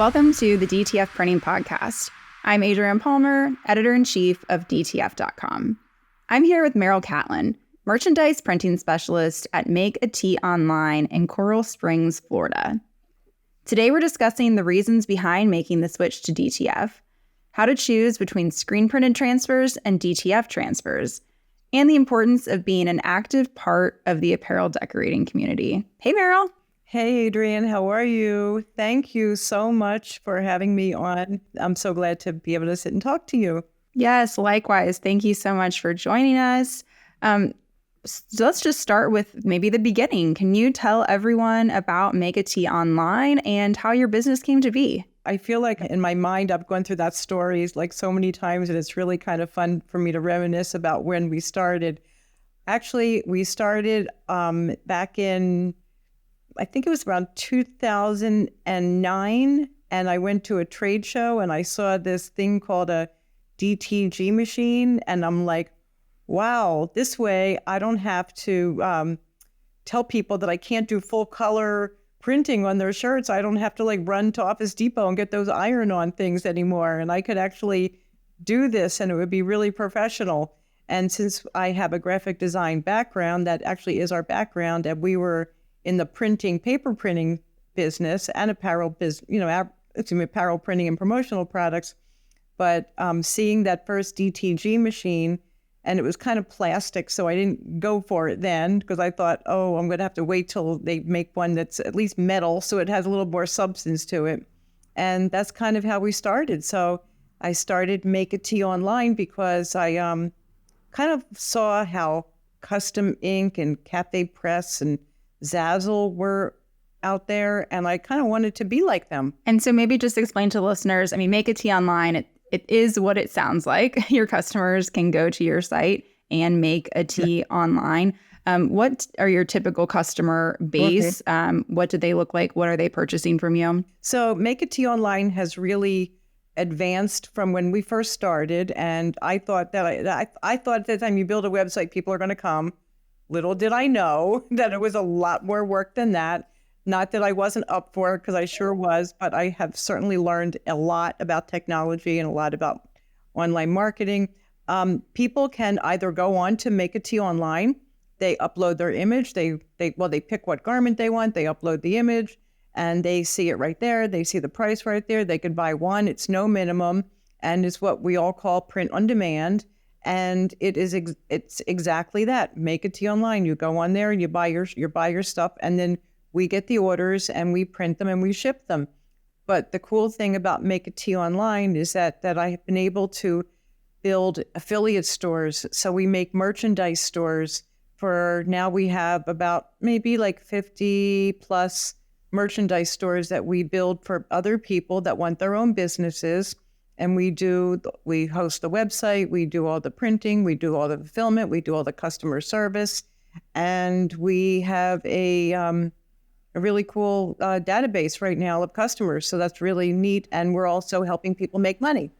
Welcome to the DTF Printing Podcast. I'm Adrienne Palmer, Editor-in-Chief of DTF.com. I'm here with Meryl Katlin, Merchandise Printing Specialist at Make a Tee Online in Coral Springs, Florida. Today we're discussing the reasons behind making the switch to DTF, how to choose between screen-printed transfers and DTF transfers, and the importance of being an active part of the apparel decorating community. Hey, Meryl. Hey, Adrienne, how are you? Thank you so much for having me on. I'm so glad to be able to sit and talk to you. Yes, likewise. Thank you so much for joining us. So let's just start with maybe the beginning. Can you tell everyone about Make a Tee Online and how your business came to be? I feel like in my mind, I've gone through that story like so many times, and it's really kind of fun for me to reminisce about when we started. Actually, we started back in, I think it was around 2009, and I went to a trade show and I saw this thing called a DTG machine, and I'm like, wow, this way I don't have to tell people that I can't do full color printing on their shirts. I don't have to run to Office Depot and get those iron-on things anymore, and I could actually do this and it would be really professional. And since I have a graphic design background, that actually is our background, and we were in the paper printing business and apparel apparel printing and promotional products. But seeing that first DTG machine, and it was kind of plastic, so I didn't go for it then because I thought, oh, I'm going to have to wait till they make one that's at least metal, so it has a little more substance to it. And that's kind of how we started. So I started Make a Tee Online because I kind of saw how Custom Ink and Cafe Press and Zazzle were out there, and I kind of wanted to be like them. And so maybe just explain to listeners, Make a Tee Online, it is what it sounds like. Your customers can go to your site and make a tee online. What are your typical customer base? Okay. What do they look like? What are they purchasing from you? So Make a Tee Online has really advanced from when we first started, and I thought that I thought at the time you build a website, people are going to come. Little did I know that it was a lot more work than that. Not that I wasn't up for it, because I sure was, but I have certainly learned a lot about technology and a lot about online marketing. People can either go on to Make a Tee Online, they upload their image, they pick what garment they want, they upload the image, and they see it right there. They see the price right there. They could buy one. It's no minimum, and it's what we all call print on demand. And it's exactly that. Make a Tee Online. You go on there and you buy your stuff, and then we get the orders and we print them and we ship them. But the cool thing about Make a Tee Online is that I have been able to build affiliate stores. So we make merchandise stores. For now, we have about maybe 50 plus merchandise stores that we build for other people that want their own businesses. And we host the website, we do all the printing, we do all the fulfillment, we do all the customer service, and we have a really cool database right now of customers. So that's really neat. And we're also helping people make money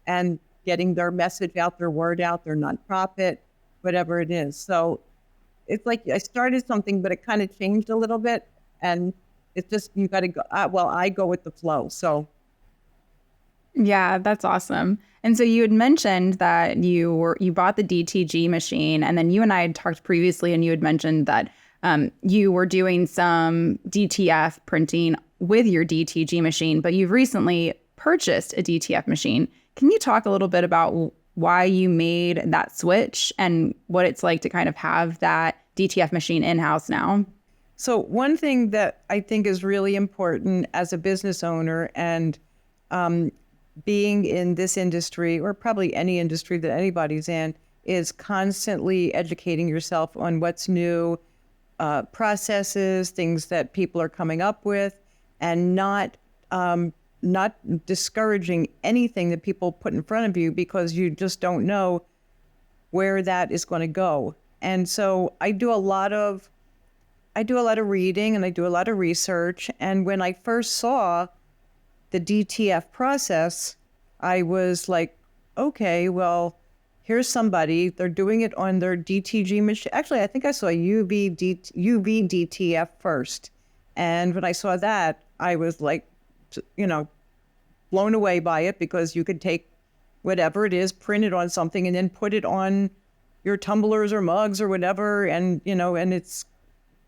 and getting their message out, their word out, their nonprofit, whatever it is. So it's like I started something, but it kind of changed a little bit. And it's just, you got to go, I go with the flow. So. Yeah, that's awesome. And so you had mentioned that you bought the DTG machine, and then you and I had talked previously, and you had mentioned that you were doing some DTF printing with your DTG machine, but you've recently purchased a DTF machine. Can you talk a little bit about why you made that switch and what it's like to kind of have that DTF machine in-house now? So one thing that I think is really important as a business owner, and being in this industry, or probably any industry that anybody's in, is constantly educating yourself on what's new, processes, things that people are coming up with, and not discouraging anything that people put in front of you, because you just don't know where that is going to go. And so I do a lot of reading and I do a lot of research. And when I first saw the DTF process, I was like, okay, well, here's somebody, they're doing it on their DTG machine. Actually, I think I saw UV DTF first. And when I saw that, I was like, blown away by it because you could take whatever it is, print it on something, and then put it on your tumblers or mugs or whatever. And, and it's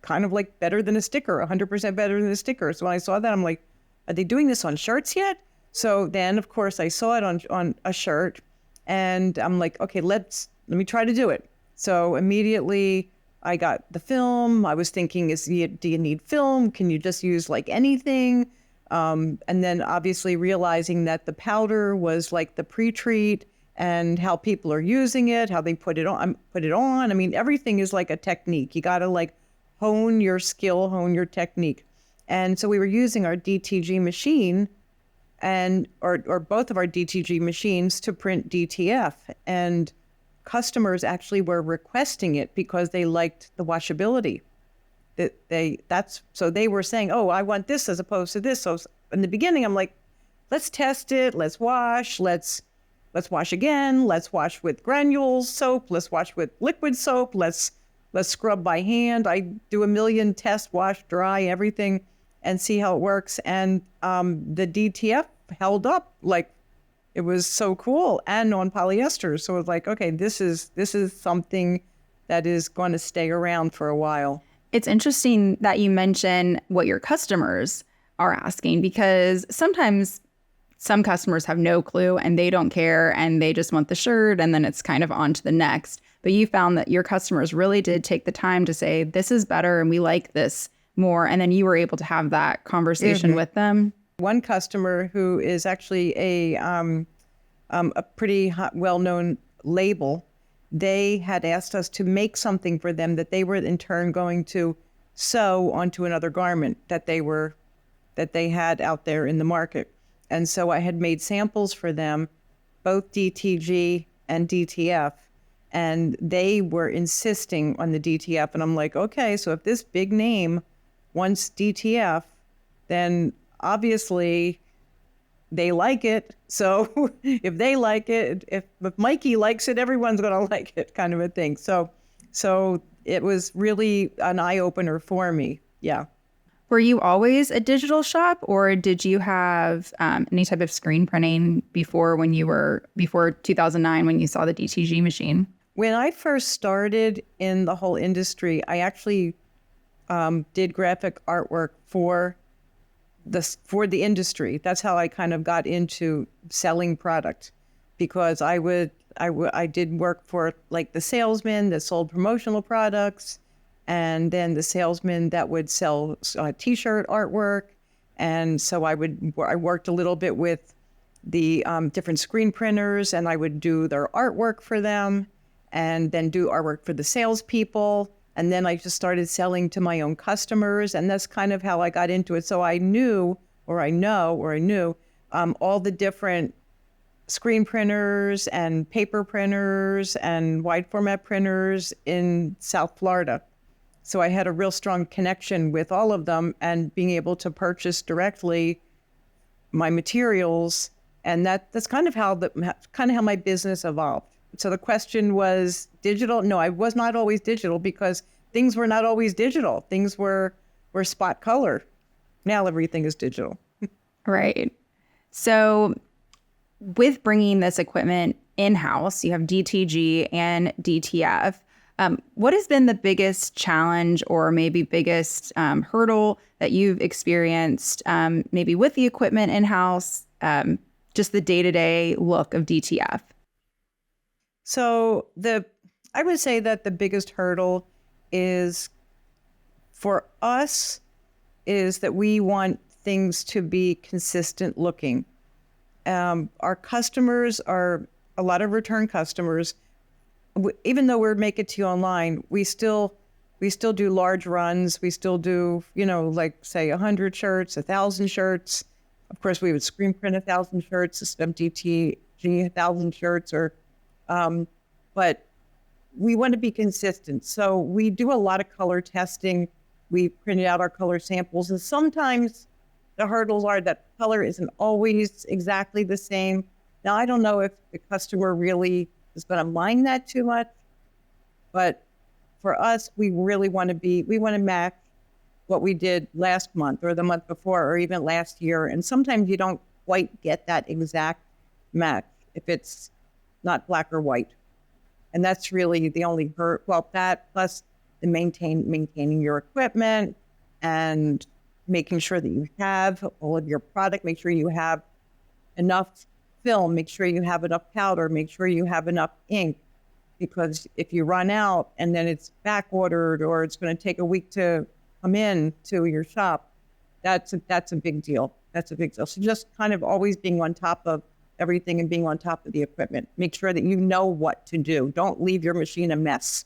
kind of like better than a sticker, 100% better than a sticker. So when I saw that, I'm like, are they doing this on shirts yet? So then, of course, I saw it on a shirt, and I'm like, okay, let me try to do it. So immediately I got the film. I was thinking, do you need film? Can you just use like anything? And then obviously realizing that the powder was like the pre-treat and how people are using it, how they put it on. I mean, everything is like a technique. You got to like hone your skill, hone your technique. And so we were using our DTG machine or both of our DTG machines to print DTF. And customers actually were requesting it because they liked the washability. So they were saying, oh, I want this as opposed to this. So in the beginning, I'm like, let's test it. Let's wash. Let's wash again. Let's wash with granules soap. Let's wash with liquid soap. Let's scrub by hand. I do a million tests, wash, dry, everything, and see how it works. And the DTF held up like it was so cool, and on polyester. So it was like, okay, this is something that is going to stay around for a while. It's interesting that you mention what your customers are asking, because sometimes some customers have no clue and they don't care and they just want the shirt and then it's kind of on to the next. But you found that your customers really did take the time to say, this is better and we like this more. And then you were able to have that conversation with them. One customer who is actually a pretty well-known label, they had asked us to make something for them that they were in turn going to sew onto another garment that they had out there in the market. And so I had made samples for them, both DTG and DTF, and they were insisting on the DTF. And I'm like, okay, so if this big name wants DTF, then obviously they like it. So if they like it, if Mikey likes it, everyone's going to like it, kind of a thing. So it was really an eye-opener for me. Yeah. Were you always a digital shop, or did you have any type of screen printing before 2009 when you saw the DTG machine? When I first started in the whole industry, I actually did graphic artwork for the industry. That's how I kind of got into selling product, because I did work for like the salesman that sold promotional products, and then the salesman that would sell T-shirt artwork. And so I worked a little bit with the different screen printers, and I would do their artwork for them, and then do artwork for the salespeople. And then I just started selling to my own customers, and that's kind of how I got into it. So I knew all the different screen printers and paper printers and wide format printers in South Florida. So I had a real strong connection with all of them, and being able to purchase directly my materials. And that's kind of how my business evolved. So the question was digital. No, I was not always digital, because things were not always digital. Things were spot color. Now everything is digital. Right. So with bringing this equipment in-house, you have DTG and DTF. What has been the biggest challenge, or maybe biggest hurdle that you've experienced, maybe with the equipment in-house, just the day-to-day look of DTF? So I would say that the biggest hurdle is for us is that we want things to be consistent looking. Our customers are a lot of return customers. Even though we're Make It To You online, we still do large runs. We still do, like say 100 shirts, 1,000 shirts. Of course, we would screen print 1,000 shirts, instead of DTG 1,000 shirts, but we want to be consistent. So we do a lot of color testing. We printed out our color samples, and sometimes the hurdles are that color isn't always exactly the same. Now, I don't know if the customer really is going to mind that too much, but for us, we really want to match what we did last month or the month before or even last year. And sometimes you don't quite get that exact match if it's not black or white. And that's really the only hurt. Well, that plus the maintaining your equipment and making sure that you have all of your product, make sure you have enough film, make sure you have enough powder, make sure you have enough ink. Because if you run out and then it's back ordered or it's going to take a week to come in to your shop, that's a big deal. That's a big deal. So just kind of always being on top of everything and being on top of the equipment. Make sure that you know what to do. Don't leave your machine a mess.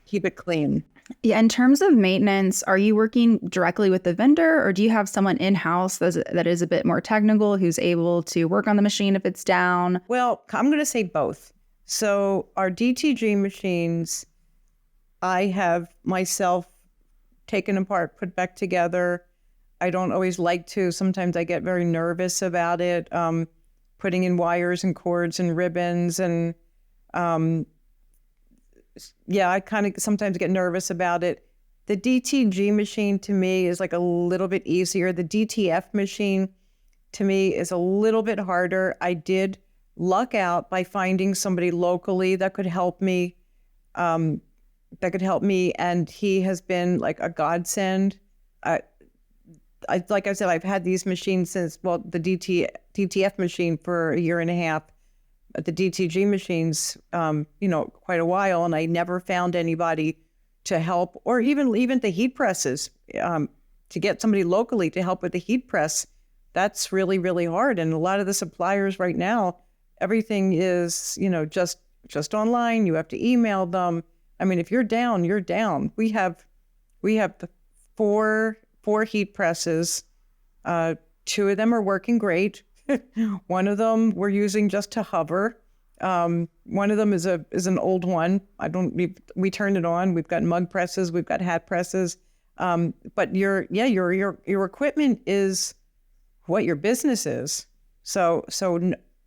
Keep it clean. Yeah, in terms of maintenance, are you working directly with the vendor or do you have someone in-house that is a bit more technical who's able to work on the machine if it's down? Well, I'm going to say both. So our DTG machines, I have myself taken apart, put back together. I don't always like to. Sometimes I get very nervous about it, putting in wires and cords and ribbons. And I kind of sometimes get nervous about it. The DTG machine to me is like a little bit easier. The DTF machine to me is a little bit harder. I did luck out by finding somebody locally that could help me, and he has been like a godsend. Like I said, I've had these machines since, the DTF machine for a year and a half, the DTG machines, quite a while, and I never found anybody to help, or even the heat presses, to get somebody locally to help with the heat press. That's really, really hard. And a lot of the suppliers right now, everything is, just online. You have to email them. I mean, if you're down, you're down. We have the four heat presses. Two of them are working great. One of them we're using just to hover. One of them is an old one. We turned it on. We've got mug presses. We've got hat presses. But your equipment is what your business is. So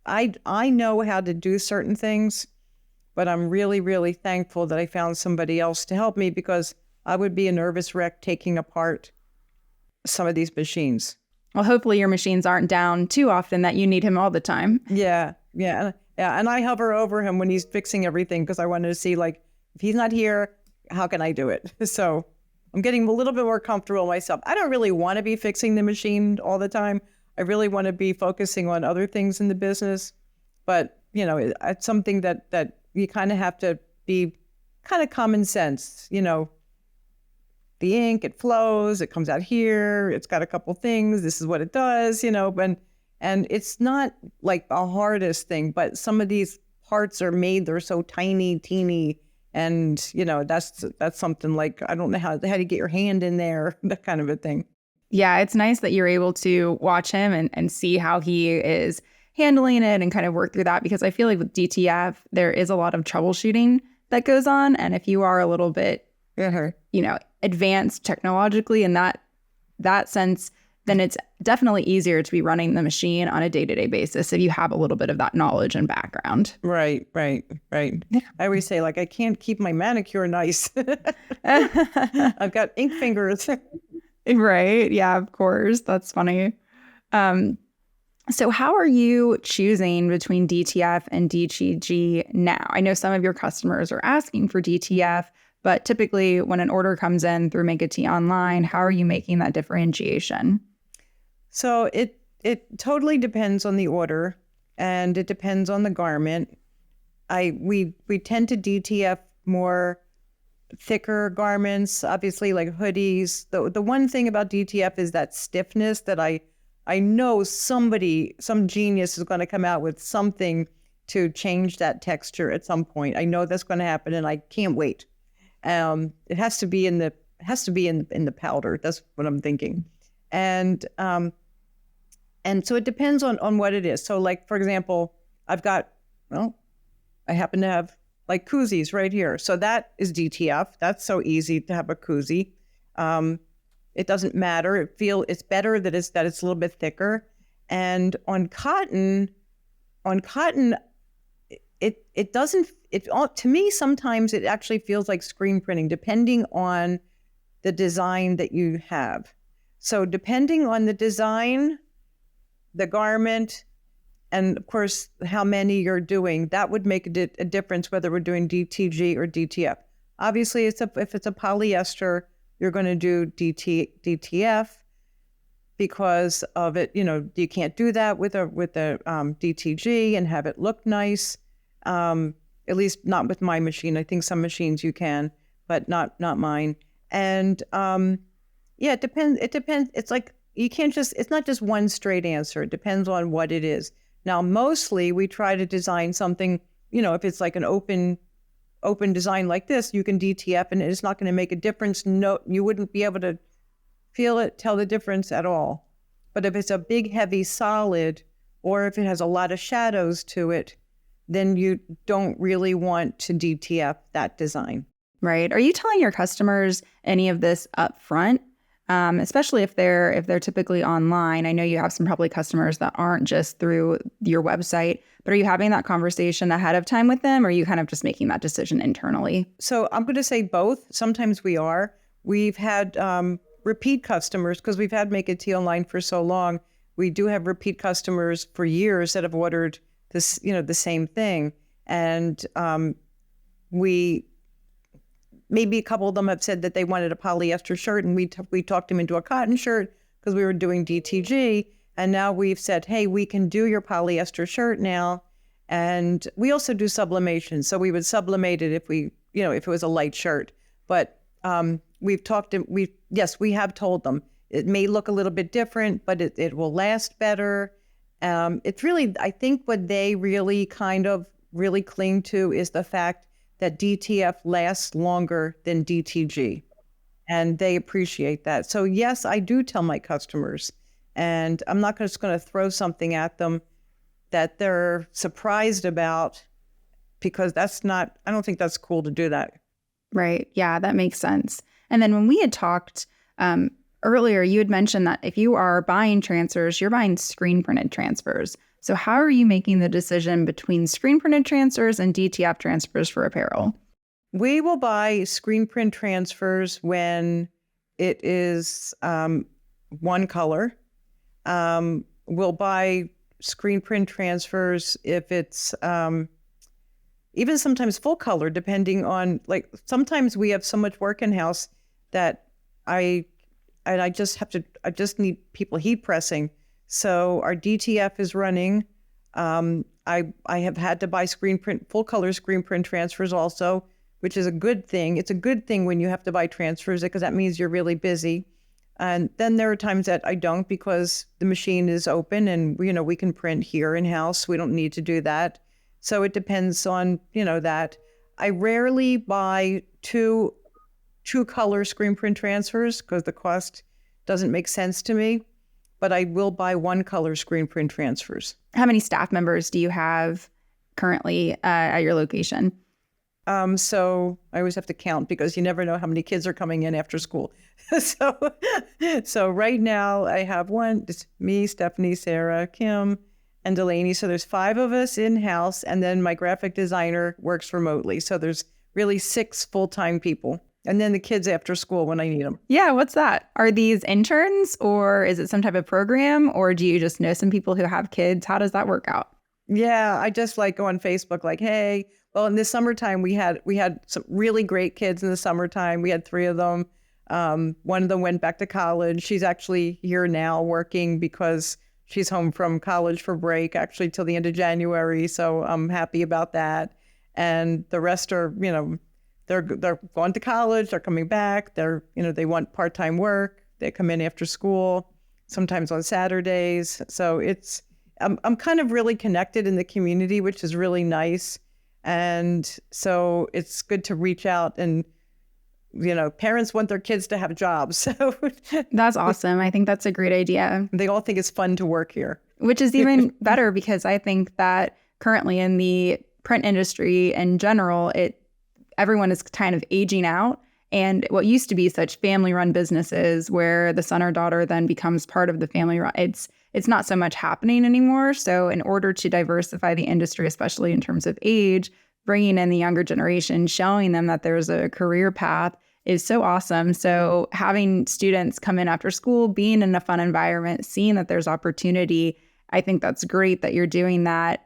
I know how to do certain things, but I'm really, really thankful that I found somebody else to help me, because I would be a nervous wreck taking apart some of these machines. Well, hopefully your machines aren't down too often that you need him all the time. Yeah. And I hover over him when he's fixing everything, because I wanted to see, like, if he's not here, how can I do it? So I'm getting a little bit more comfortable myself. I don't really want to be fixing the machine all the time. I really want to be focusing on other things in the business. But, it's something that you kind of have to be kind of common sense. The ink, it flows, it comes out here, it's got a couple things, this is what it does, and it's not like the hardest thing, but some of these parts are made, they're so tiny, teeny, and, that's something like, I don't know how to get your hand in there, that kind of a thing. Yeah, it's nice that you're able to watch him and see how he is handling it and kind of work through that, because I feel like with DTF, there is a lot of troubleshooting that goes on. And if you are a little bit, advanced technologically in that sense, then it's definitely easier to be running the machine on a day-to-day basis if you have a little bit of that knowledge and background. Right. I always say, like, I can't keep my manicure nice. I've got ink fingers. Right. Yeah, of course. That's funny. So how are you choosing between DTF and DTG now? I know some of your customers are asking for DTF, but typically when an order comes in through Make a Tea Online, how are you making that differentiation? So it totally depends on the order, and it depends on the garment. We tend to DTF more thicker garments, obviously, like hoodies. The one thing about DTF is that stiffness that I know some genius is going to come out with something to change that texture at some point. I know that's going to happen, and I can't wait. It has to be in the powder. That's what I'm thinking. And so it depends on what it is. So, like, for example, I happen to have like koozies right here. So that is DTF. That's so easy to have a koozie. It doesn't matter. It's better that it's a little bit thicker. And on cotton, it doesn't. To me, sometimes it actually feels like screen printing, depending on the design that you have. So depending on the design, the garment, and of course, how many you're doing. That would make a difference whether we're doing DTG or DTF. Obviously, if it's a polyester, you're going to do DTF because of it. You can't do that with a DTG and have it look nice. At least not with my machine. I think some machines you can, but not mine. And it depends. It's like it's not just one straight answer. It depends on what it is. Now, mostly we try to design something, if it's like an open design like this, you can DTF and it's not going to make a difference. No, you wouldn't be able to tell the difference at all. But if it's a big, heavy solid, or if it has a lot of shadows to it, then you don't really want to DTF that design. Right. Are you telling your customers any of this up front? Especially if they're typically online. I know you have some probably customers that aren't just through your website, but are you having that conversation ahead of time with them, or are you kind of just making that decision internally? So I'm going to say both. Sometimes we are. We've had repeat customers because we've had Make It Tea online for so long. We do have repeat customers for years that have ordered this, the same thing. And maybe a couple of them have said that they wanted a polyester shirt, and we talked them into a cotton shirt because we were doing DTG. And now we've said, hey, we can do your polyester shirt now. And we also do sublimation. So we would sublimate it if it was a light shirt. But we have told them it may look a little bit different, but it will last better. It's really, I think what they really really cling to is the fact that DTF lasts longer than DTG, and they appreciate that. So yes, I do tell my customers, and I'm not just going to throw something at them that they're surprised about, because I don't think that's cool to do that. Right. Yeah, that makes sense. And then when we had talked earlier, you had mentioned that if you are buying transfers, you're buying screen printed transfers. So how are you making the decision between screen printed transfers and DTF transfers for apparel? We will buy screen print transfers when it is one color. We'll buy screen print transfers if it's even sometimes full color, depending on, like, sometimes we have so much work in-house that I just need people heat pressing. So our DTF is running. I have had to buy full color screen print transfers also, which is a good thing. It's a good thing when you have to buy transfers, because that means you're really busy. And then there are times that I don't, because the machine is open and we can print here in-house. We don't need to do that. So it depends on that. I rarely buy two color screen print transfers because the cost doesn't make sense to me. But I will buy one color screen print transfers. How many staff members do you have currently at your location? So I always have to count, because you never know how many kids are coming in after school. So right now I have one. It's me, Stephanie, Sarah, Kim, and Delaney. So there's 5 of us in-house, and then my graphic designer works remotely. So there's really 6 full-time people. And then the kids after school when I need them. Yeah, what's that? Are these interns, or is it some type of program, or do you just know some people who have kids? How does that work out? Yeah, I just go on Facebook like, hey, well, in the summertime, we had some really great kids in the summertime. We had 3 of them. One of them went back to college. She's actually here now working because she's home from college for break, actually till the end of January. So I'm happy about that. And the rest are, they're going to college, they're coming back, they want part-time work, they come in after school, sometimes on Saturdays. So I'm kind of really connected in the community, which is really nice. And so it's good to reach out, and, parents want their kids to have jobs. So that's awesome. I think that's a great idea. They all think it's fun to work here. Which is even better, because I think that currently in the print industry in general, everyone is kind of aging out. And what used to be such family-run businesses where the son or daughter then becomes part of the family, it's not so much happening anymore. So in order to diversify the industry, especially in terms of age, bringing in the younger generation, showing them that there's a career path is so awesome. So having students come in after school, being in a fun environment, seeing that there's opportunity, I think that's great that you're doing that.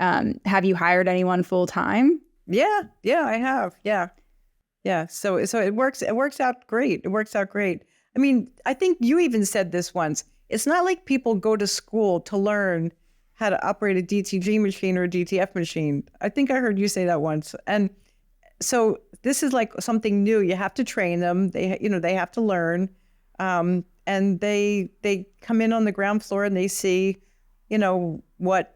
Have you hired anyone full time? Yeah, I have. Yeah. So it works out great. It works out great. I mean, I think you even said this once. It's not like people go to school to learn how to operate a DTG machine or a DTF machine. I think I heard you say that once. And so this is like something new. You have to train them. They have to learn. And they come in on the ground floor and they see, what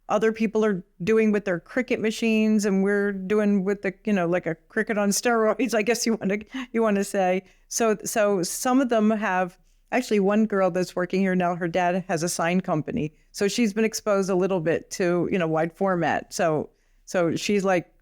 other people are doing with their Cricut machines, and we're doing with the, like a Cricut on steroids, I guess you want to say. So some of them have, actually one girl that's working here now, her dad has a sign company. So she's been exposed a little bit to, wide format. So she's like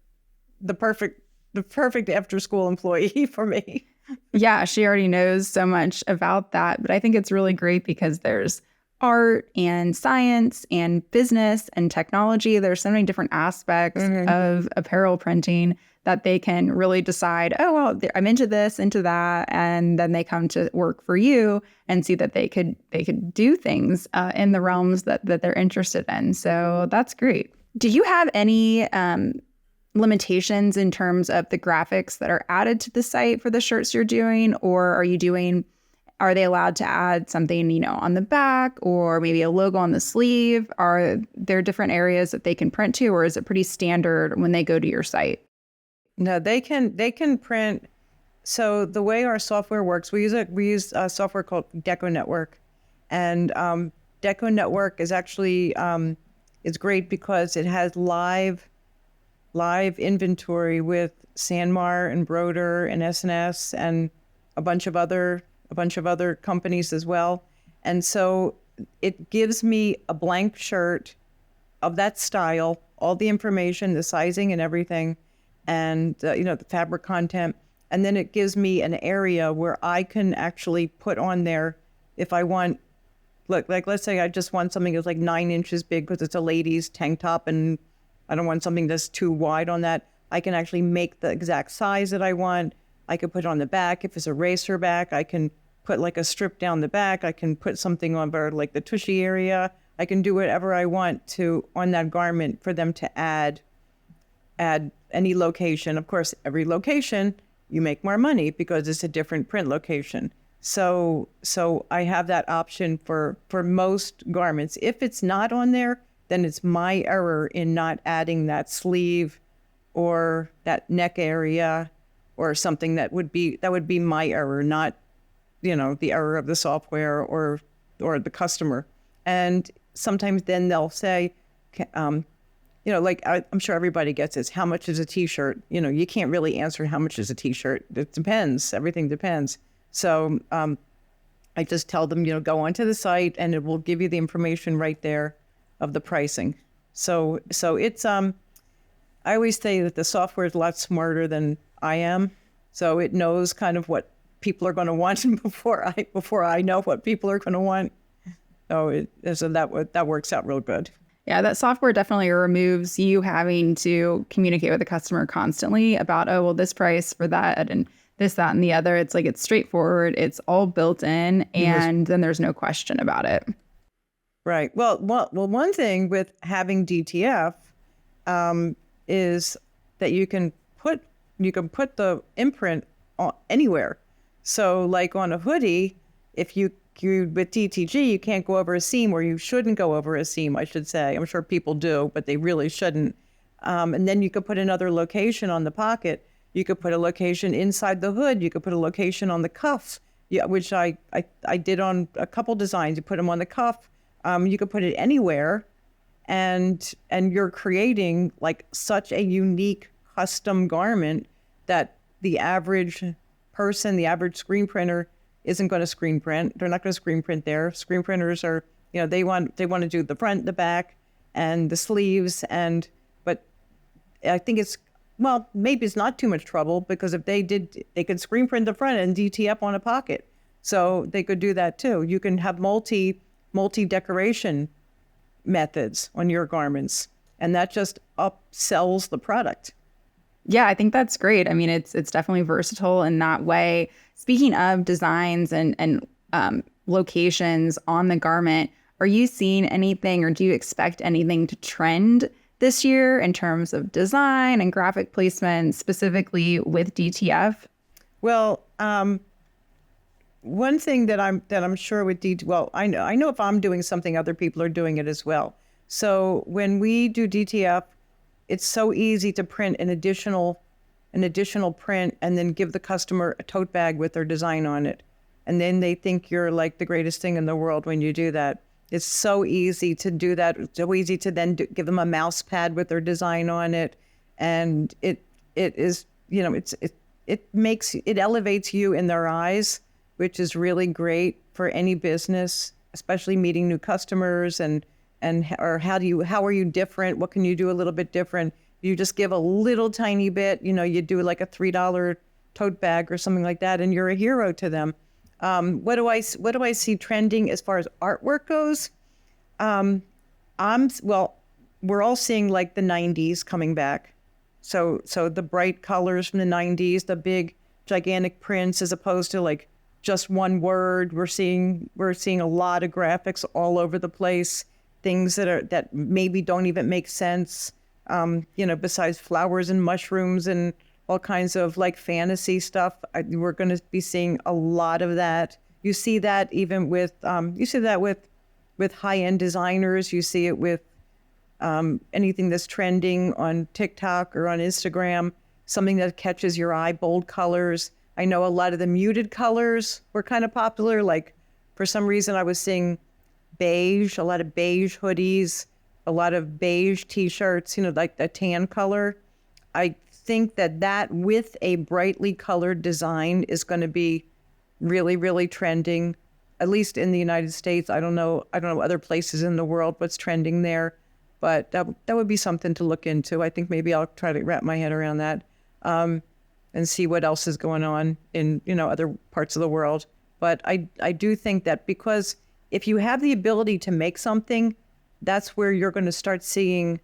the perfect after school employee for me. Yeah, she already knows so much about that. But I think it's really great because there's art and science and business and technology. There's so many different aspects of apparel printing that they can really decide, oh, well, I'm into this, into that. And then they come to work for you and see that they could do things in the realms that they're interested in. So that's great. Do you have any limitations in terms of the graphics that are added to the site for the shirts you're doing? Or are they allowed to add something, on the back or maybe a logo on the sleeve? Are there different areas that they can print to, or is it pretty standard when they go to your site? No, they can print. So the way our software works, we use a software called Deco Network, and Deco Network is actually is great because it has live inventory with Sanmar and Broder and SNS and a bunch of other companies as well. And so it gives me a blank shirt of that style, all the information, the sizing and everything, and the fabric content. And then it gives me an area where I can actually put on there if I want, like let's say I just want something that's like 9 inches big because it's a ladies tank top and I don't want something that's too wide on that. I can actually make the exact size that I want. I could put it on the back. If it's a racer back, I can put like a strip down the back. I can put something on like the tushy area. I can do whatever I want to on that garment for them to add any location. Of course, every location you make more money because it's a different print location. So I have that option for most garments. If it's not on there, then it's my error in not adding that sleeve or that neck area or something that would be my error, not the error of the software or the customer. And sometimes then they'll say, like I'm sure everybody gets this, how much is a t-shirt? You can't really answer how much is a t-shirt. It depends. Everything depends. So I just tell them, go onto the site and it will give you the information right there of the pricing. So it's, I always say that the software is a lot smarter than I am. So it knows kind of what people are going to want before I know what people are going to want. So that works out real good. Yeah, that software definitely removes you having to communicate with the customer constantly about, oh, well, this price for that and this, that, and the other. It's like, it's straightforward. It's all built in, and then there's no question about it. Right. Well, one thing with having DTF is that you can put the imprint anywhere. So like on a hoodie, if you with DTG, you can't go over a seam, or you shouldn't go over a seam, I should say. I'm sure people do, but they really shouldn't. And then you could put another location on the pocket. You could put a location inside the hood. You could put a location on the cuff, which I did on a couple designs. You put them on the cuff. You could put it anywhere, and you're creating like such a unique custom garment that the average person, the average screen printer, isn't going to screen print. They're not going to screen print there. Screen printers are, they want to do the front, the back, and the sleeves. But I think maybe it's not too much trouble, because if they could screen print the front and DTF on a pocket. So they could do that too. You can have multi decoration methods on your garments, and that just upsells the product. Yeah, I think that's great. I mean, it's definitely versatile in that way. Speaking of designs and locations on the garment, Are you seeing anything, or do you expect anything to trend this year in terms of design and graphic placement, specifically with DTF? Well, one thing that I'm sure with DTF, I know if I'm doing something, other people are doing it as well. So when we do DTF, it's so easy to print an additional print and then give the customer a tote bag with their design on it. And then they think you're like the greatest thing in the world when you do that. It's so easy to do that. It's so easy to then give them a mouse pad with their design on it. And it is, it elevates you in their eyes, which is really great for any business, especially meeting new customers or how are you different? What can you do a little bit different? You just give a little tiny bit, you do like a $3 tote bag or something like that, and you're a hero to them. What do I see trending as far as artwork goes? We're all seeing like the 90s coming back. So the bright colors from the 90s, the big gigantic prints, as opposed to like just one word. We're seeing a lot of graphics all over the place, things that maybe don't even make sense. Besides flowers and mushrooms and all kinds of like fantasy stuff, we're going to be seeing a lot of that. You see that even with high-end designers. You see it with anything that's trending on TikTok or on Instagram, something that catches your eye, bold colors. I know a lot of the muted colors were kind of popular. Like for some reason I was seeing beige, a lot of beige hoodies, a lot of beige t-shirts, like the tan color. I think that with a brightly colored design is going to be really, really trending, at least in the United States. I don't know other places in the world what's trending there, but that would be something to look into. I think maybe I'll try to wrap my head around that and see what else is going on in other parts of the world. But I do think that because if you have the ability to make something, that's where you're going to start seeing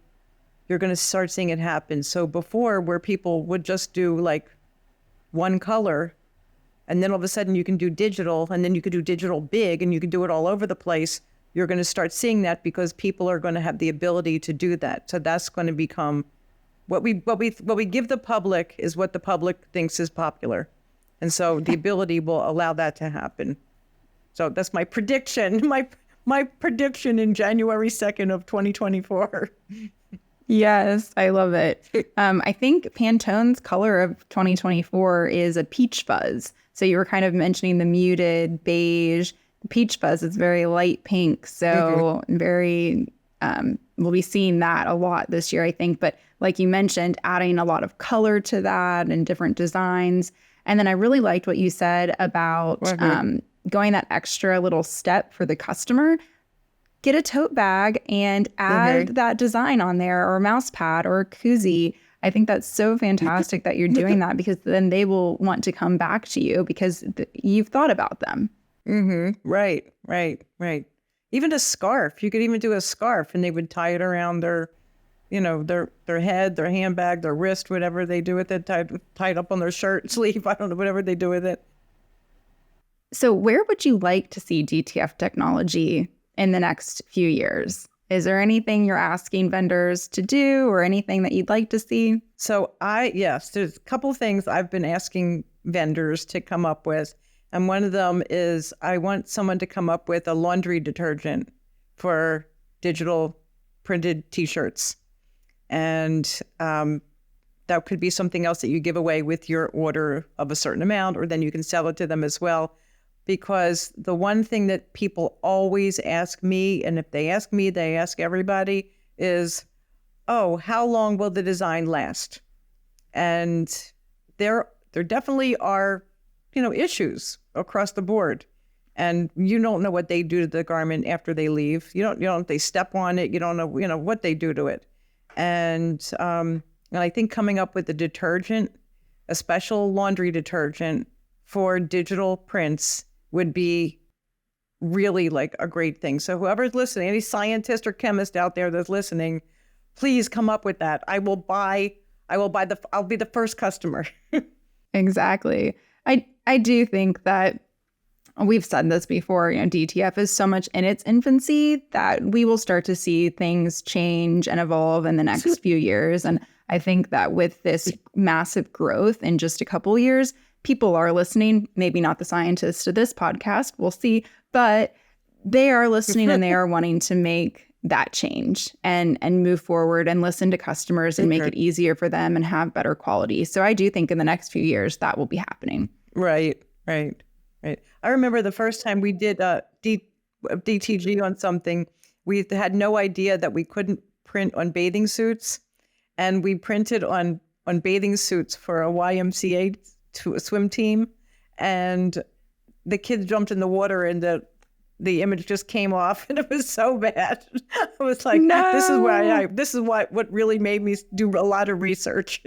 it happen. So before, where people would just do like one color, and then all of a sudden you can do digital, and then you could do digital big, and you could do it all over the place. You're going to start seeing that because people are going to have the ability to do that. So that's going to become what we give the public is what the public thinks is popular. And so the ability will allow that to happen. So that's my prediction. My prediction in January 2nd of 2024. Yes, I love it. I think Pantone's color of 2024 is a peach fuzz. So you were kind of mentioning the muted beige. The peach fuzz is very light pink. So very, we'll be seeing that a lot this year, I think. But like you mentioned, adding a lot of color to that and different designs. And then I really liked what you said about going that extra little step for the customer. Get a tote bag and add that design on there, or a mouse pad or a koozie. I think that's so fantastic that you're doing that, because then they will want to come back to you because you've thought about them. Right. Even a scarf. You could even do a scarf, and they would tie it around their head, their handbag, their wrist, whatever they do with it, tied up on their shirt sleeve. I don't know, whatever they do with it. So where would you like to see DTF technology in the next few years? Is there anything you're asking vendors to do, or anything that you'd like to see? So there's a couple of things I've been asking vendors to come up with. And one of them is I want someone to come up with a laundry detergent for digital printed t-shirts. And that could be something else that you give away with your order of a certain amount, or then you can sell it to them as well. Because the one thing that people always ask me, and if they ask me, they ask everybody, is, how long will the design last? And there definitely are, issues across the board. And you don't know what they do to the garment after they leave. You don't know if they step on it. You don't know, what they do to it. And I think coming up with a detergent, a special laundry detergent for digital prints, would be really like a great thing. So whoever's listening, any scientist or chemist out there that's listening, please come up with that. I'll be the first customer. Exactly. I do think that we've said this before, DTF is so much in its infancy that we will start to see things change and evolve in the next few years. And I think that with this massive growth in just a couple years, people are listening, maybe not the scientists to this podcast, we'll see, but they are listening and they are wanting to make that change and move forward and listen to customers and make it easier for them and have better quality. So I do think in the next few years that will be happening. Right. I remember the first time we did DTG on something, we had no idea that we couldn't print on bathing suits, and we printed on bathing suits for a YMCA swim team, and the kids jumped in the water and the image just came off, and it was so bad. I was like, no. This is what really made me do a lot of research.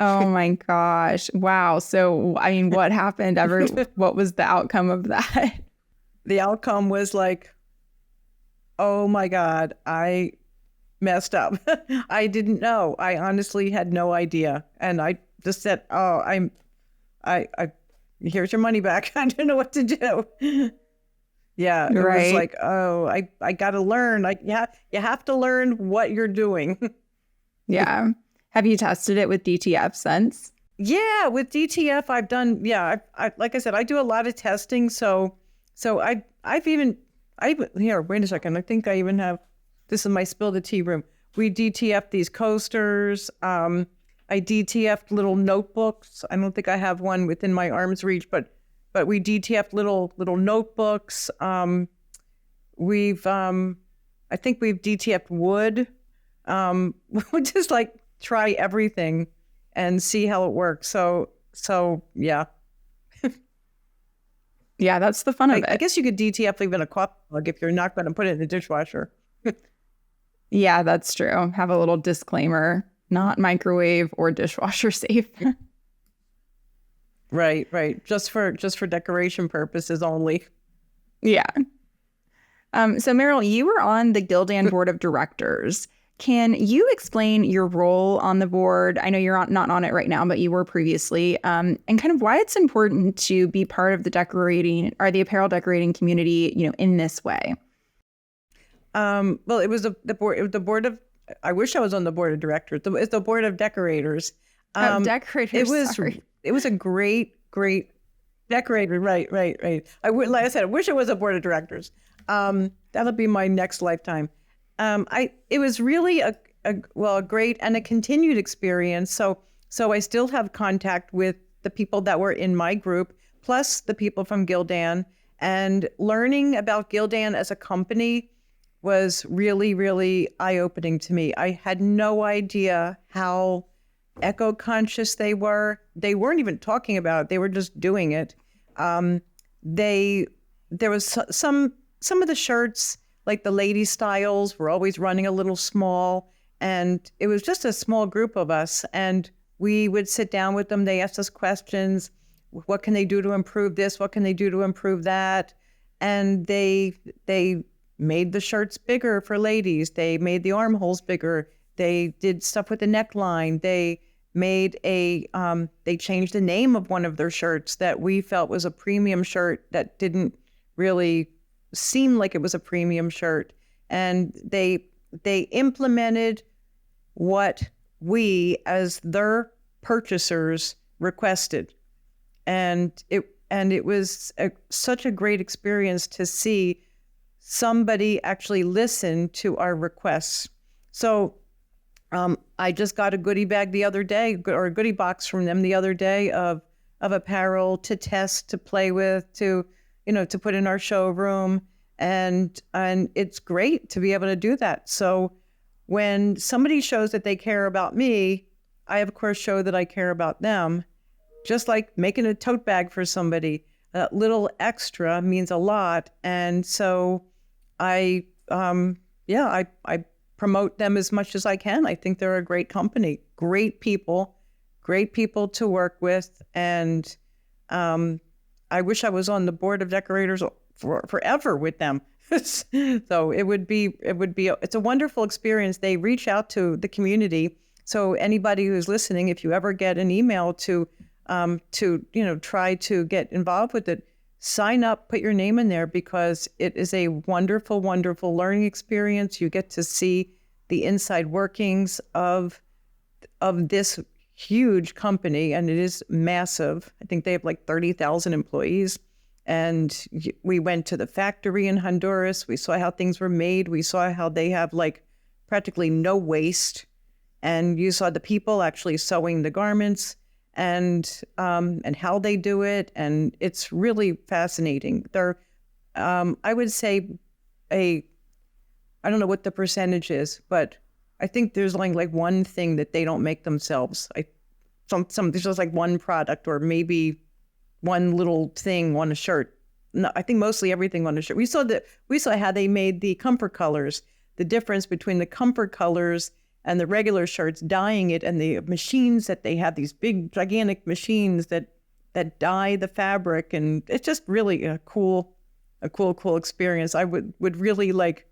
Oh my gosh. Wow. So, I mean, what happened? What was the outcome of that? The outcome was like, oh my God, I messed up. I didn't know. I honestly had no idea. And I just said, oh, here's your money back. I don't know what to do. Yeah. It was like, oh, I got to learn. You have to learn what you're doing. Yeah. Have you tested it with DTF since? Yeah, with DTF, I've done, I like I said, I do a lot of testing. So I've even, here, wait a second. I think I even have, this is my spill the tea room. We DTF these coasters. I DTF little notebooks. I don't think I have one within my arm's reach, but we DTF little notebooks. I think we've DTF'd wood. We just like try everything and see how it works. So yeah. Yeah, that's the fun of it. I guess you could DTF even a coffee mug if you're not going to put it in the dishwasher. Yeah, that's true. Have a little disclaimer, not microwave or dishwasher safe. Right. Just for decoration purposes only. Yeah. So Meryl, you were on the Gildan board of directors. Can you explain your role on the board? I know you're not on it right now, but you were previously, and kind of why it's important to be part of the decorating or the apparel decorating community, in this way. Well, it was the board. It was the board of. I wish I was on the board of directors. It's the board of decorators. Decorators. It was a great decorator. Right. Like I said, I wish it was a board of directors. That'll be my next lifetime. It was really a great and a continued experience. So I still have contact with the people that were in my group, plus the people from Gildan, and learning about Gildan as a company was really, really eye-opening to me. I had no idea how eco-conscious they were. They weren't even talking about it. They were just doing it. There was some of the shirts, like the lady styles, were always running a little small, and it was just a small group of us, and we would sit down with them. They asked us questions. What can they do to improve this? What can they do to improve that? And they made the shirts bigger for ladies. They made the armholes bigger. They did stuff with the neckline. They made they changed the name of one of their shirts that we felt was a premium shirt that didn't really seem like it was a premium shirt. And they implemented what we as their purchasers requested. And it was such a great experience to see somebody actually listen to our requests. So I just got a goodie bag the other day, or a goodie box from them the other day of apparel to test, to play with, to put in our showroom. And it's great to be able to do that. So when somebody shows that they care about me, I of course show that I care about them. Just like making a tote bag for somebody, that little extra means a lot. And so I promote them as much as I can. I think they're a great company, great people to work with. And I wish I was on the board of decorators forever with them. So it's a wonderful experience. They reach out to the community. So anybody who's listening, if you ever get an email to try to get involved with it, sign up, put your name in there, because it is a wonderful, wonderful learning experience. You get to see the inside workings of this huge company, and it is massive. I think they have like 30,000 employees. And we went to the factory in Honduras. We saw how things were made. We saw how they have like practically no waste. And you saw the people actually sewing the garments and how they do it. And it's really fascinating. They're, I would say I don't know what the percentage is, but I think there's like one thing that they don't make themselves. There's just like one product, or maybe one little thing on a shirt. No, I think mostly everything on a shirt. We saw how they made the comfort colors, the difference between the comfort colors and the regular shirts, dyeing it, and the machines that they have, these big, gigantic machines that dye the fabric. And it's just really a cool experience. I would really like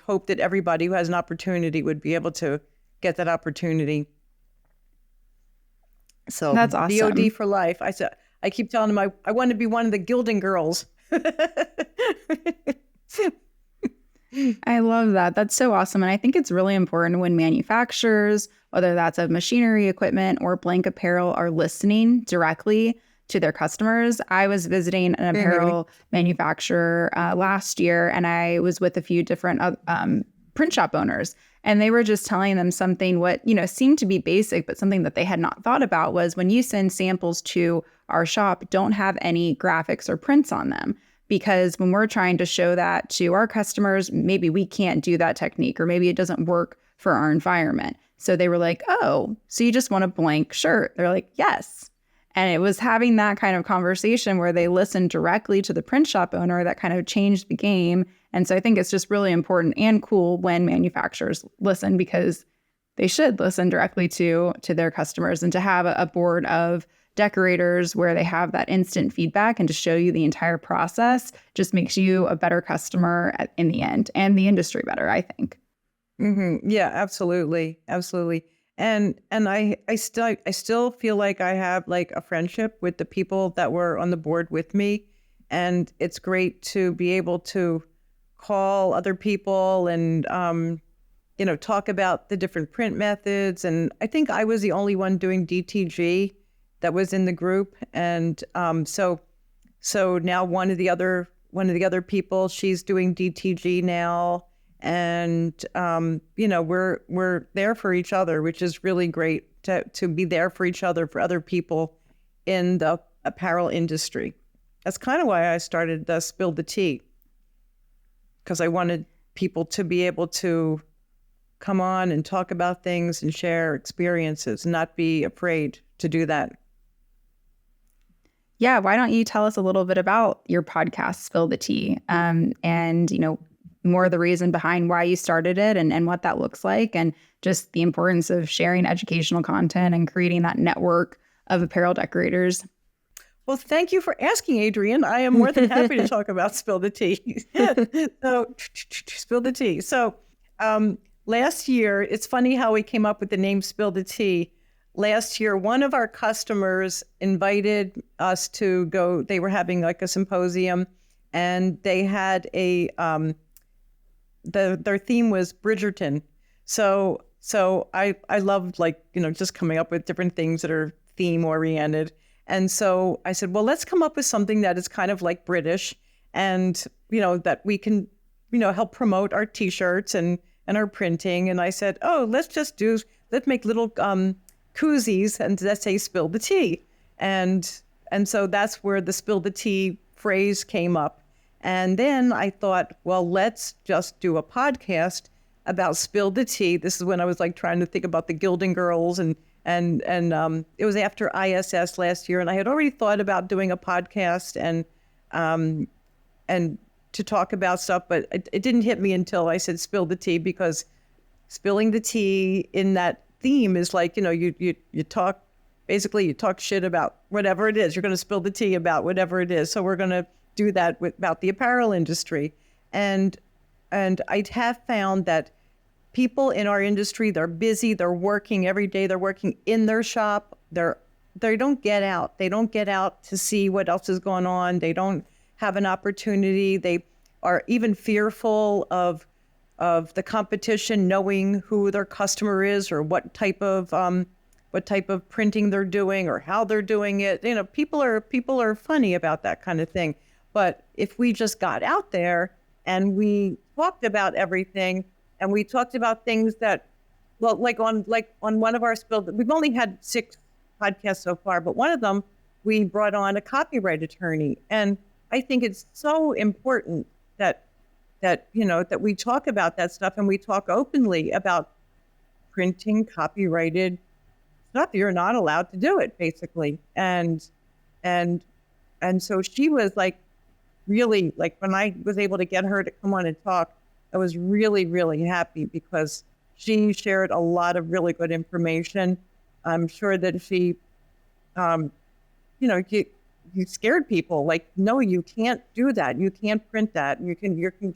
hope that everybody who has an opportunity would be able to get that opportunity. So that's awesome. BOD for life. I keep telling them I want to be one of the gilding girls. I love that. That's so awesome. And I think it's really important when manufacturers, whether that's of machinery, equipment, or blank apparel, are listening directly to their customers. I was visiting an apparel manufacturer last year, and I was with a few different print shop owners. And they were just telling them something what, seemed to be basic, but something that they had not thought about was, when you send samples to our shop, don't have any graphics or prints on them. Because when we're trying to show that to our customers, maybe we can't do that technique, or maybe it doesn't work for our environment. So they were like, oh, so you just want a blank shirt? They're like, yes. And it was having that kind of conversation where they listened directly to the print shop owner that kind of changed the game. And so I think it's just really important and cool when manufacturers listen, because they should listen directly to their customers, and to have a board of decorators where they have that instant feedback and to show you the entire process just makes you a better customer in the end, and the industry better, I think. Mm-hmm. Yeah, absolutely. Absolutely. And I still feel like I have like a friendship with the people that were on the board with me. And it's great to be able to call other people and, talk about the different print methods. And I think I was the only one doing DTG that was in the group. And so now one of the other people, she's doing DTG now. And, we're there for each other, which is really great to be there for each other, for other people in the apparel industry. That's kind of why I started the Spill the Tea, because I wanted people to be able to come on and talk about things and share experiences, not be afraid to do that. Yeah, why don't you tell us a little bit about your podcast, Spill the Tea, and, more of the reason behind why you started it and what that looks like, and just the importance of sharing educational content and creating that network of apparel decorators. Well, thank you for asking, Adrienne. I am more than happy to talk about Spill the Tea. So, Spill the Tea. So, last year, it's funny how we came up with the name Spill the Tea. Last year, one of our customers invited us to go. They were having like a symposium, and they had a their theme was Bridgerton. So I loved just coming up with different things that are theme oriented. And so I said, well, let's come up with something that is kind of like British, and that we can help promote our T-shirts and our printing. And I said, oh, let's make little koozies and let's say Spill the Tea. And so that's where the Spill the Tea phrase came up. And then I thought, well, let's just do a podcast about Spill the Tea. This is when I was like trying to think about the Gilding Girls, and it was after ISS last year, and I had already thought about doing a podcast and to talk about stuff, but it didn't hit me until I said Spill the Tea, because spilling the tea in that theme is like, you talk shit about whatever it is. You're going to spill the tea about whatever it is. So we're going to do that about the apparel industry. And I have found that people in our industry, they're busy, they're working every day, they're working in their shop, they're get out. They don't get out to see what else is going on. They don't have an opportunity. They are even fearful of the competition, knowing who their customer is or what type of printing they're doing or how they're doing it. You know, people are funny about that kind of thing. But if we just got out there and we talked about everything, and we talked about things that, well, like on one of our spills, we've only had 6 podcasts so far, but one of them we brought on a copyright attorney, and I think it's so important that we talk about that stuff, and we talk openly about printing copyrighted stuff. You're not allowed to do it, basically. And so she was like, really, like, when I was able to get her to come on and talk, I was really, really happy, because she shared a lot of really good information. I'm sure that she, you scared people, like, no, you can't do that. You can't print that. You can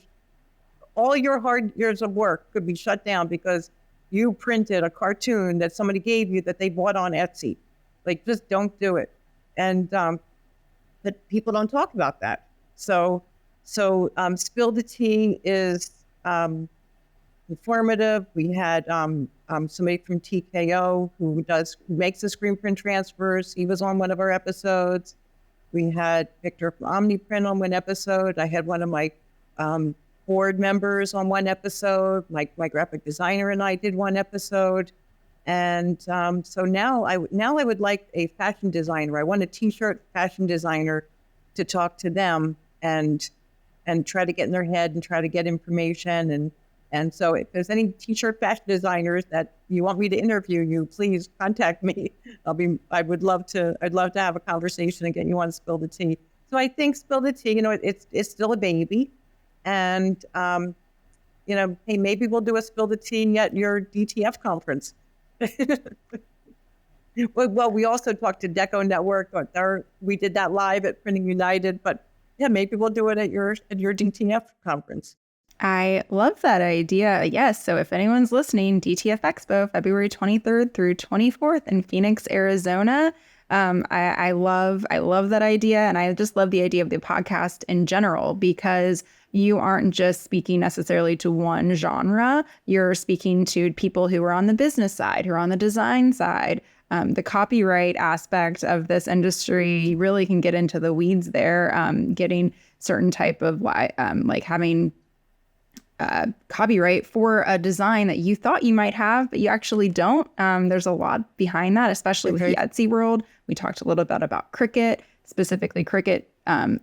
all your hard years of work could be shut down because you printed a cartoon that somebody gave you that they bought on Etsy. Like, just don't do it. And but people don't talk about that. So Spill the Tea is informative. We had somebody from TKO who makes the screen print transfers. He was on one of our episodes. We had Victor from OmniPrint on one episode. I had one of my board members on one episode. My graphic designer and I did one episode. And so now I would like a fashion designer. I want a T-shirt fashion designer to talk to them and try to get in their head and try to get information. And so if there's any T-shirt fashion designers that you want me to interview you, please contact me. I'd love to have a conversation and get you on Spill the Tea. So I think Spill the Tea, it's still a baby. And, hey, maybe we'll do a Spill the Tea at your DTF conference. Well, we also talked to Deco Network. We did that live at Printing United, but yeah, maybe we'll do it at your DTF conference. I love that idea. Yes. So if anyone's listening, DTF Expo, February 23rd through 24th in Phoenix, Arizona. I love that idea. And I just love the idea of the podcast in general, because you aren't just speaking necessarily to one genre. You're speaking to people who are on the business side, who are on the design side. The copyright aspect of this industry really can get into the weeds there, getting certain type of like having copyright for a design that you thought you might have, but you actually don't. There's a lot behind that, especially with the Etsy world. We talked a little bit about Cricut, specifically Cricut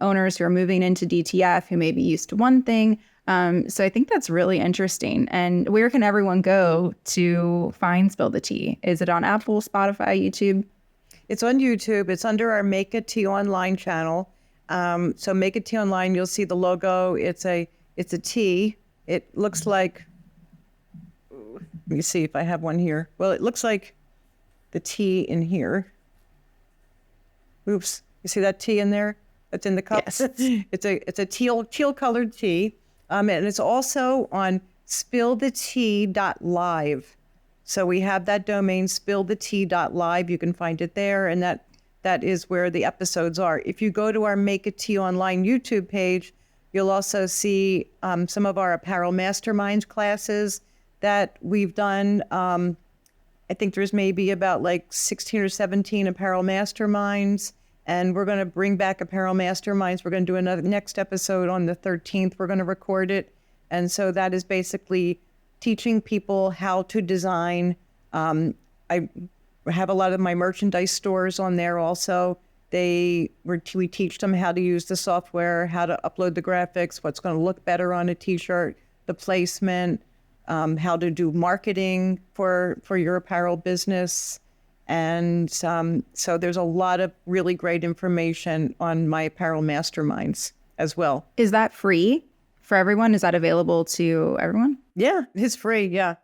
owners who are moving into DTF who may be used to one thing. So I think that's really interesting. And where can everyone go to find Spill the Tea? Is it on Apple, Spotify, YouTube? It's on YouTube. It's under our Make a Tea Online channel. So Make a Tea Online, you'll see the logo. It's a tea. It looks like, let me see if I have one here. Well, it looks like the tea in here. Oops. You see that tea in there? That's in the cup. Yes. It's a teal colored tea. And it's also on spillthetea.live. So we have that domain, spillthetea.live. You can find it there. And that is where the episodes are. If you go to our Make a Tea Online YouTube page, you'll also see some of our Apparel Masterminds classes that we've done. I think there's maybe about like 16 or 17 Apparel Masterminds. And we're going to bring back Apparel Masterminds. We're going to do another next episode on the 13th. We're going to record it. And so that is basically teaching people how to design. I have a lot of my merchandise stores on there also. We teach them how to use the software, how to upload the graphics, what's going to look better on a T-shirt, the placement, how to do marketing for your apparel business. And so there's a lot of really great information on my Apparel Masterminds as well. Is that free for everyone? Is that available to everyone? Yeah, it's free. Yeah.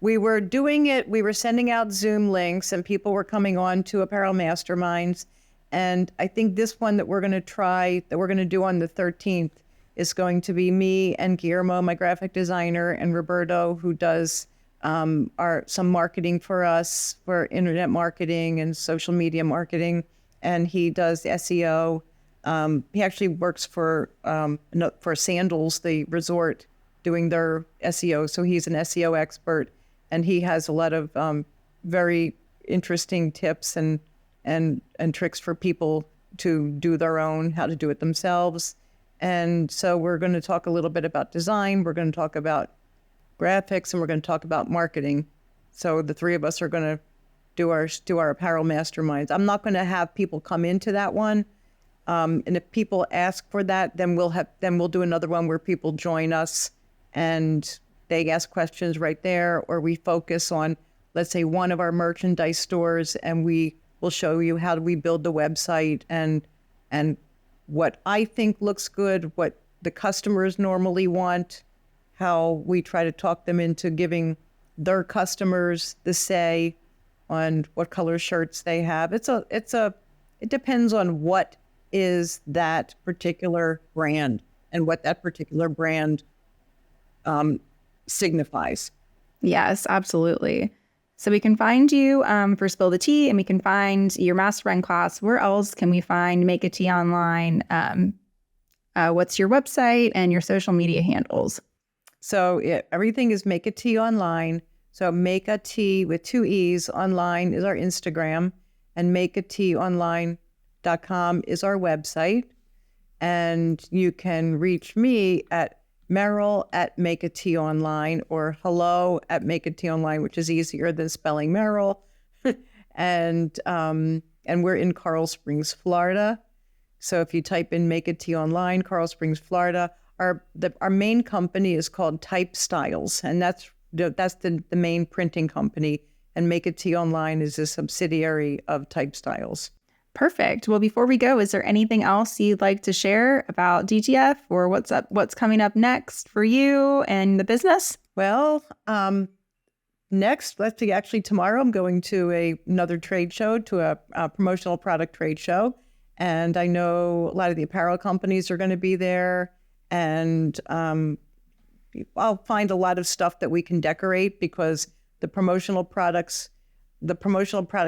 We were doing it. We were sending out Zoom links and people were coming on to Apparel Masterminds. And I think this one that we're going to do on the 13th is going to be me and Guillermo, my graphic designer, and Roberto, who does are some marketing for us, for internet marketing and social media marketing. And he does SEO. He actually works for Sandals, the resort, doing their SEO. So he's an SEO expert, and he has a lot of very interesting tips and tricks for people to do their own, how to do it themselves. And so we're going to talk a little bit about design. We're going to talk about graphics, and we're going to talk about marketing. So the three of us are going to do our apparel masterminds. I'm not going to have people come into that one. And if people ask for that, then we'll do another one where people join us and they ask questions right there, or we focus on, let's say, one of our merchandise stores, and we will show you how do we build the website and what I think looks good, what the customers normally want, how we try to talk them into giving their customers the say on what color shirts they have. It depends on what is that particular brand and what that particular brand signifies. Yes, absolutely. So we can find you for Spill the Tea, and we can find your mastermind class. Where else can we find Make a Tea online? What's your website and your social media handles? So everything is Make a Tea online. So Make a Tea with 2 E's online is our Instagram, and makeateaonline.com is our website. And you can reach me at Meryl at Make a Tea Online, or hello at Make a Tea Online, which is easier than spelling Meryl. and we're in Coral Springs, Florida. So if you type in Make a Tea Online, Coral Springs, Florida, our main company is called Type Styles, and that's the main printing company. And Make a Tea Online is a subsidiary of Type Styles. Perfect. Well, before we go, is there anything else you'd like to share about DTF, or what's coming up next for you and the business? Well, next, let's see, actually tomorrow I'm going to another trade show, to a promotional product trade show. And I know a lot of the apparel companies are going to be there. And I'll find a lot of stuff that we can decorate, because the promotional product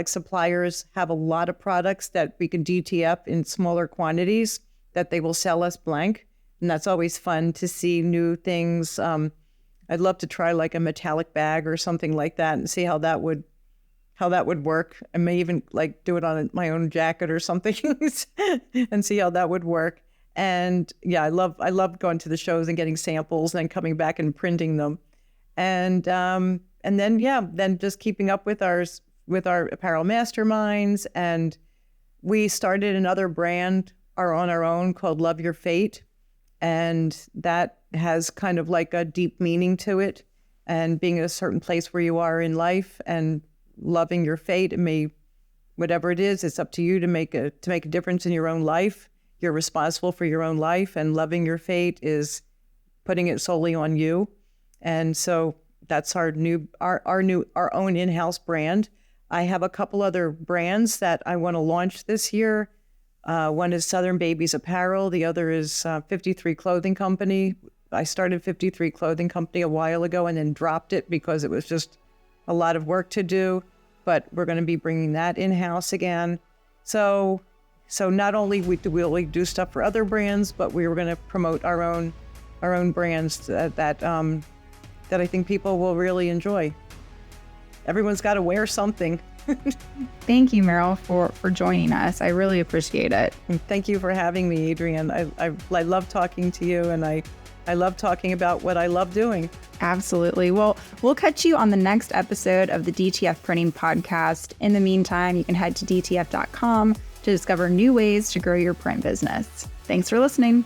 suppliers have a lot of products that we can DTF in smaller quantities that they will sell us blank. And that's always fun to see new things. I'd love to try like a metallic bag or something like that and see how that would work. I may even like do it on my own jacket or something and see how that would work. And yeah, I love going to the shows and getting samples and coming back and printing them. And then just keeping up with our apparel masterminds. And we started another brand on our own called Love Your Fate. And that has kind of like a deep meaning to it, and being at a certain place where you are in life and loving your fate. Whatever it is, it's up to you to make a difference in your own life. You're responsible for your own life, and loving your fate is putting it solely on you. And so that's our own in-house brand. I have a couple other brands that I want to launch this year. One is Southern Babies Apparel. The other is 53 Clothing Company. I started 53 Clothing Company a while ago and then dropped it because it was just a lot of work to do. But we're going to be bringing that in-house again. So not only will we do stuff for other brands, but we were going to promote our own brands that I think people will really enjoy. Everyone's got to wear something. Thank you, Meryl, for joining us. I really appreciate it. Thank you for having me, Adrienne. I love talking to you, and I love talking about what I love doing. Absolutely. Well, we'll catch you on the next episode of the DTF Printing Podcast. In the meantime, you can head to DTF.com to discover new ways to grow your print business. Thanks for listening.